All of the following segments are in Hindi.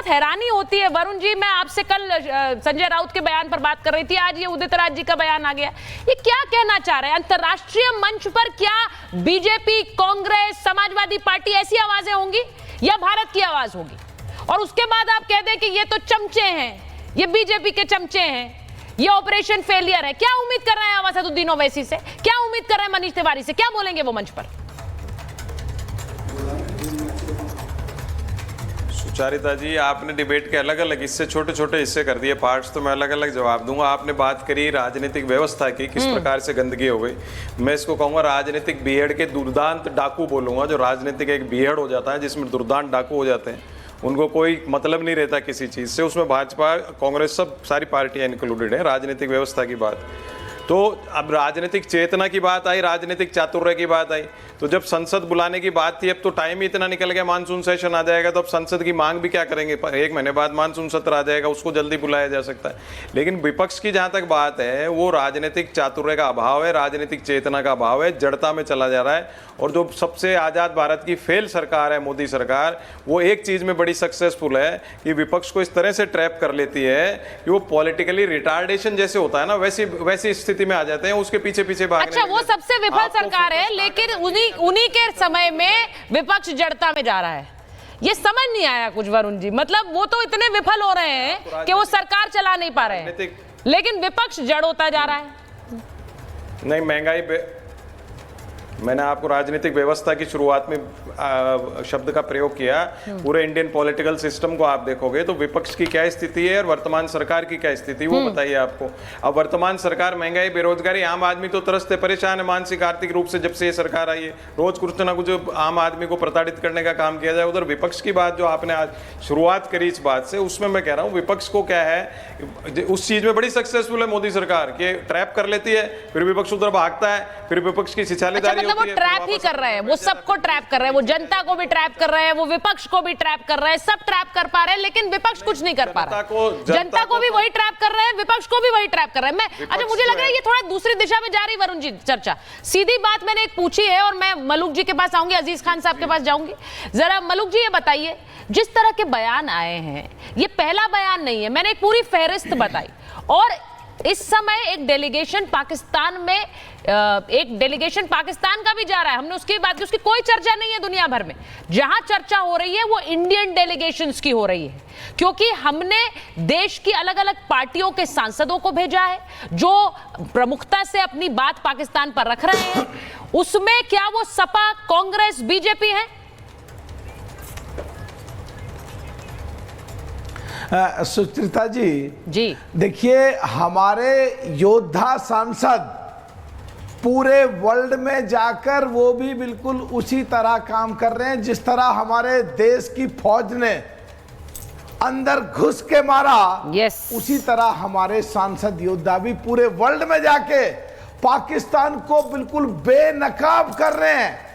बहुत हैरानी होती है वरुण जी। मैं आपसे कल संजय राउत के बयान पर बात कर रही थी, आज ये उदित राज जी का बयान आ गया। ये क्या कहना चाह रहे हैं? अंतरराष्ट्रीय मंच पर क्या बीजेपी, कांग्रेस, समाजवादी पार्टी ऐसी आवाजें होंगी या भारत की आवाज होगी? और उसके बाद आप कह दें कि ये तो चमचे हैं, ये बीजेपी के चमचे हैं, ये ऑपरेशन फेलियर है। क्या उम्मीद कर रहे हैं असदुद्दीन ओवैसी से? क्या उम्मीद कर रहे हैं मनीष तिवारी से? क्या बोलेंगे वो मंच पर? सुचारिता जी, आपने डिबेट के अलग अलग हिस्से, छोटे छोटे हिस्से कर दिए, पार्ट्स, तो मैं अलग अलग जवाब दूंगा। आपने बात करी राजनीतिक व्यवस्था की, किस प्रकार से गंदगी हो गई। मैं इसको कहूंगा राजनीतिक बीहड़ के दुर्दांत डाकू बोलूंगा। जो राजनीतिक एक बीहड़ हो जाता है जिसमें दुर्दांत डाकू हो जाते हैं, उनको कोई मतलब नहीं रहता किसी चीज़ से। उसमें भाजपा, कांग्रेस, सब सारी पार्टियां इंक्लूडेड है। राजनीतिक व्यवस्था की बात, तो अब राजनीतिक चेतना की बात आई, राजनीतिक चातुर्य की बात आई, तो जब संसद बुलाने की बात थी, अब तो टाइम ही इतना निकल गया, मानसून सेशन आ जाएगा, तो अब संसद की मांग भी क्या करेंगे? 1 महीने बाद मानसून सत्र आ जाएगा, उसको जल्दी बुलाया जा सकता है। लेकिन विपक्ष की जहां तक बात है, वो राजनीतिक चातुर्य का अभाव है, राजनीतिक चेतना का अभाव है, जड़ता में चला जा रहा है। और जो सबसे आज़ाद भारत की फेल सरकार है, मोदी सरकार, वो एक चीज़ में बड़ी सक्सेसफुल है कि विपक्ष को इस तरह से ट्रैप कर लेती है कि वो पॉलिटिकली रिटार्डेशन जैसे होता है ना, वैसी स्थिति में आ जाते हैं, उसके पीछे पीछे भागने। अच्छा, वो सबसे विफल सरकार है, लेकिन उन्हीं के समय में विपक्ष जड़ता में जा रहा है। ये समझ नहीं आया कुछ वरुण जी। मतलब वो तो इतने विफल हो रहे हैं कि वो सरकार चला नहीं पा रहे हैं, लेकिन विपक्ष जड़ होता जा रहा है। नहीं, महंगाई, मैंने आपको राजनीतिक व्यवस्था की शुरुआत में शब्द का प्रयोग किया। पूरे इंडियन पॉलिटिकल सिस्टम को आप देखोगे तो विपक्ष की क्या स्थिति है और वर्तमान सरकार की क्या स्थिति, वो बताइए आपको। अब वर्तमान सरकार, महंगाई, बेरोजगारी, आम आदमी तो तरसते परेशान है मानसिक आर्थिक रूप से जब से ये सरकार आई है। रोज कुछ ना कुछ आम आदमी को प्रताड़ित करने का काम किया जाए। उधर विपक्ष की बात जो आपने आज शुरुआत करी इस बात से, उसमें मैं कह रहा हूँ विपक्ष को क्या है, उस चीज में बड़ी सक्सेसफुल है मोदी सरकार, कि ट्रैप कर लेती है, फिर विपक्ष उधर भागता है, फिर विपक्ष की छिछालेदारी। वो ट्रैप ही कर रहे हैं, वो सबको ट्रैप कर रहे हैं, वो जनता को भी ट्रैप कर रहे हैं, वो विपक्ष को भी ट्रैप कर रहे हैं, सब ट्रैप कर पा रहे हैं, लेकिन विपक्ष कुछ नहीं कर पा रहा है। जनता को भी वही ट्रैप कर रहे हैं, विपक्ष को भी वही ट्रैप कर रहे हैं। मैं अच्छा, मुझे लग रहा है ये थोड़ा दूसरी दिशा में जा रही वरुण जी चर्चा। सीधी बात मैंने एक पूछी है और मैं मलूक जी के पास आऊंगी, अजीज खान साहब के पास जाऊंगी। जरा मलूक जी ये बताइए, जिस तरह के बयान आए हैं, ये पहला बयान नहीं है, मैंने एक पूरी फहरिस्त बताई। और इस समय एक डेलीगेशन पाकिस्तान में, एक डेलीगेशन पाकिस्तान का भी जा रहा है, हमने उसकी बात की, उसकी कोई चर्चा नहीं है दुनिया भर में। जहां चर्चा हो रही है वो इंडियन डेलीगेशंस की हो रही है, क्योंकि हमने देश की अलग अलग पार्टियों के सांसदों को भेजा है जो प्रमुखता से अपनी बात पाकिस्तान पर रख रहे हैं। उसमें क्या वो सपा, कांग्रेस, बीजेपी है? सुचित्रा जी, देखिए, हमारे योद्धा सांसद पूरे वर्ल्ड में जाकर वो भी बिल्कुल उसी तरह काम कर रहे हैं जिस तरह हमारे देश की फौज ने अंदर घुस के मारा। उसी तरह हमारे सांसद योद्धा भी पूरे वर्ल्ड में जाके पाकिस्तान को बिल्कुल बेनकाब कर रहे हैं।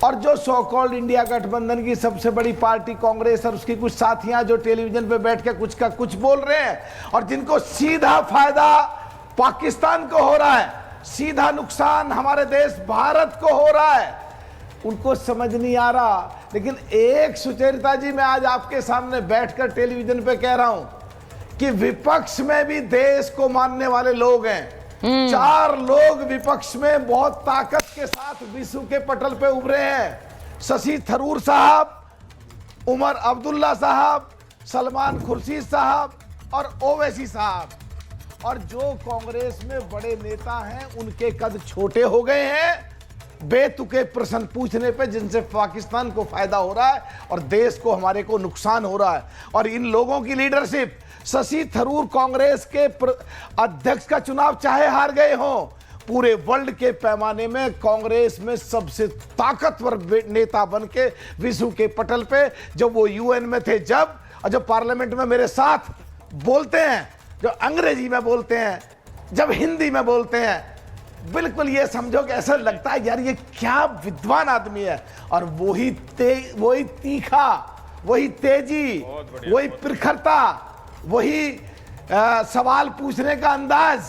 और जो सो कॉल्ड इंडिया गठबंधन की सबसे बड़ी पार्टी कांग्रेस और उसकी कुछ साथियां जो टेलीविजन पे बैठ के कुछ का कुछ बोल रहे हैं और जिनको सीधा फायदा पाकिस्तान को हो रहा है, सीधा नुकसान हमारे देश भारत को हो रहा है, उनको समझ नहीं आ रहा। लेकिन एक सुचरिता जी, मैं आज आपके सामने बैठकर टेलीविजन पे कह रहा हूं कि विपक्ष में भी देश को मानने वाले लोग हैं। 4 लोग विपक्ष में बहुत ताकत के साथ विश्व के पटल पे उभरे हैं। शशि थरूर साहब, उमर अब्दुल्ला साहब, सलमान खुर्शीद साहब और ओवैसी साहब। और जो कांग्रेस में बड़े नेता हैं उनके कद छोटे हो गए हैं बेतुके प्रश्न पूछने पे, जिनसे पाकिस्तान को फायदा हो रहा है और देश को, हमारे को नुकसान हो रहा है। और इन लोगों की लीडरशिप, शशि थरूर कांग्रेस के अध्यक्ष का चुनाव चाहे हार गए हों, पूरे वर्ल्ड के पैमाने में कांग्रेस में सबसे ताकतवर नेता बन के विश्व के पटल पे, जब वो यूएन में थे जब, और जब पार्लियामेंट में मेरे साथ बोलते हैं, जो अंग्रेजी में बोलते हैं, जब हिंदी में बोलते हैं, बिल्कुल ये समझो कि ऐसा लगता है यार ये क्या विद्वान आदमी है। और वही तीखा, वही तेजी, वही प्रखरता, वही सवाल पूछने का अंदाज,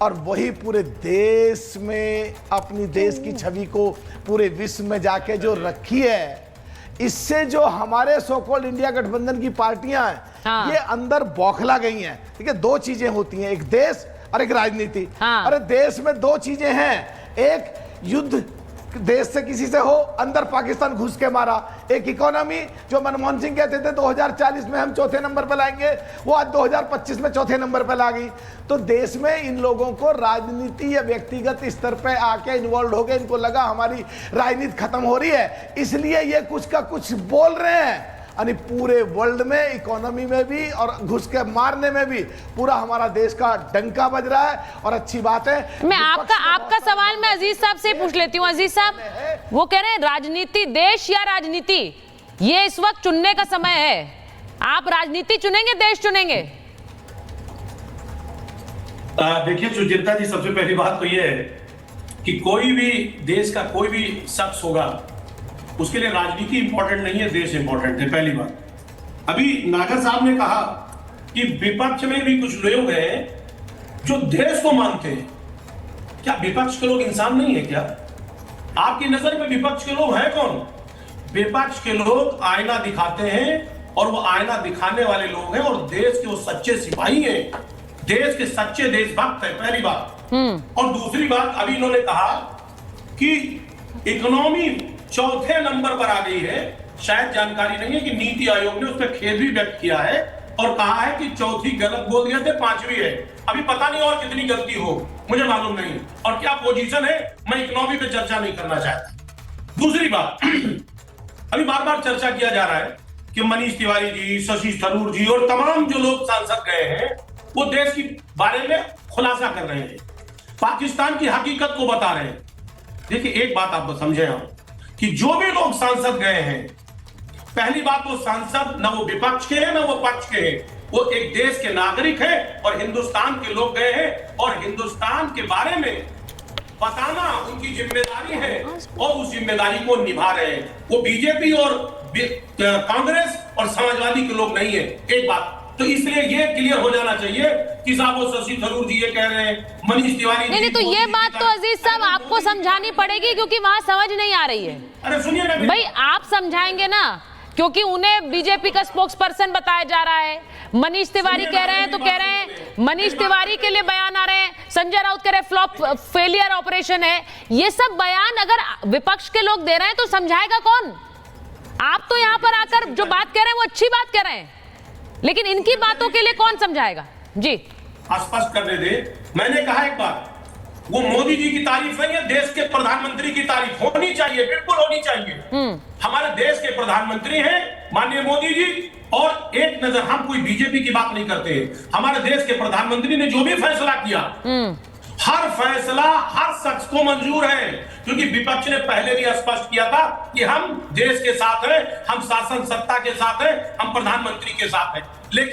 और वही पूरे देश में अपनी देश की छवि को पूरे विश्व में जाके जो रखी है। इससे जो हमारे सो कॉल्ड इंडिया गठबंधन की पार्टियां हैं, हाँ। ये अंदर बौखला गई हैं। ठीक है, दो चीजें होती हैं, एक देश और एक राजनीति। हाँ। अरे देश में दो चीजें हैं, एक युद्ध देश से किसी से हो, अंदर पाकिस्तान घुस के मारा, एक इकोनॉमी जो मनमोहन सिंह कहते थे 2040 में हम चौथे नंबर पर लाएंगे, वो आज 2025 में चौथे नंबर पर ला गई। तो देश में इन लोगों को राजनीति या व्यक्तिगत स्तर पे आके इन्वॉल्व हो गए, इनको लगा हमारी राजनीति खत्म हो रही है, इसलिए ये कुछ का कुछ बोल रहे हैं। यानी पूरे वर्ल्ड में, इकोनॉमी में भी और घुस के मारने में भी पूरा हमारा देश का डंका बज रहा है। और अच्छी बात है, मैं आपका सवाल मैं अजीज साहब से पूछ लेती हूँ। अजीज साहब, वो कह रहे हैं राजनीति देश या राजनीति, ये इस वक्त चुनने का समय है। आप राजनीति चुनेंगे, देश चुनेंगे? देखिए सुचित्रा जी, सबसे पहली बात तो ये है कि कोई भी देश का कोई भी शख्स होगा, उसके लिए राजनीति इंपॉर्टेंट नहीं है, देश इंपॉर्टेंट है। पहली बात। अभी नागर साहब ने कहा कि विपक्ष में भी कुछ लोग हैं जो देश को मानते हैं। क्या विपक्ष के लोग इंसान नहीं है क्या? आपकी नजर में विपक्ष के लोग हैं कौन? विपक्ष के लोग आईना दिखाते हैं और वो आईना दिखाने वाले लोग हैं, और देश के वो सच्चे सिपाही हैं, देश के सच्चे देशभक्त है। पहली बात। और दूसरी बात, अभी इन्होंने कहा कि इकोनॉमी चौथे नंबर पर आ गई है। शायद जानकारी नहीं है कि नीति आयोग ने उस पर खेद भी व्यक्त किया है और कहा है कि चौथी गलत बोल दिया थे, पांचवी है। अभी पता नहीं और कितनी गलती हो, मुझे मालूम नहीं और क्या पोजीशन है, मैं इकोनॉमी पे चर्चा नहीं करना चाहता। दूसरी बात, अभी बार बार चर्चा किया जा रहा है कि मनीष तिवारी जी, शशि थरूर जी और तमाम जो लोग सांसद गए हैं, वो देश के बारे में खुलासा कर रहे हैं, पाकिस्तान की हकीकत को बता रहे हैं। देखिए, एक बात आप समझे हम कि जो भी लोग सांसद गए हैं, पहली बात, वो सांसद न वो विपक्ष के हैं न वो पक्ष के हैं, वो एक देश के नागरिक हैं और हिंदुस्तान के लोग गए हैं, और हिंदुस्तान के बारे में बताना उनकी जिम्मेदारी है और उस जिम्मेदारी को निभा रहे हैं। वो बीजेपी और कांग्रेस और समाजवादी के लोग नहीं है। एक बात तो इसलिए ये क्लियर हो जाना चाहिए कि साहब वो शशि थरूर जी ये कह रहे हैं, मनीष तिवारी नहीं, तो ये बात तो अजीज साहब आपको समझानी पड़ेगी, क्योंकि वहां समझ नहीं आ रही है। अरे सुनिए ना भाई, आप समझाएंगे ना, क्योंकि उन्हें बीजेपी का स्पोक्स पर्सन बताया जा रहा है। मनीष तिवारी कह रहे हैं तो कह रहे हैं, मनीष तिवारी के लिए बयान आ रहे हैं, संजय राउत कह रहे हैं फ्लॉप फेलियर ऑपरेशन है। ये सब बयान अगर विपक्ष के लोग दे रहे हैं तो समझाएगा कौन? आप तो यहाँ पर आकर जो बात कह रहे हैं वो अच्छी बात कह रहे हैं, लेकिन इनकी बातों के लिए कौन समझाएगा? जी स्पष्ट करने दे। मैंने कहा एक बात, वो मोदी जी की तारीफ है या देश के प्रधानमंत्री की तारीफ? होनी चाहिए, बिल्कुल होनी चाहिए। हमारे देश के प्रधानमंत्री हैं माननीय मोदी जी, और एक नजर, हम कोई बीजेपी की बात नहीं करते हैं, हमारे देश के प्रधानमंत्री ने जो भी फैसला किया, हर फैसला हर शख्स को मंजूर है, क्योंकि विपक्ष ने पहले भी स्पष्ट किया था कि हम देश के साथ हैं, हम शासन सत्ता के साथ हैं, हम प्रधानमंत्री के साथ हैं। लेकिन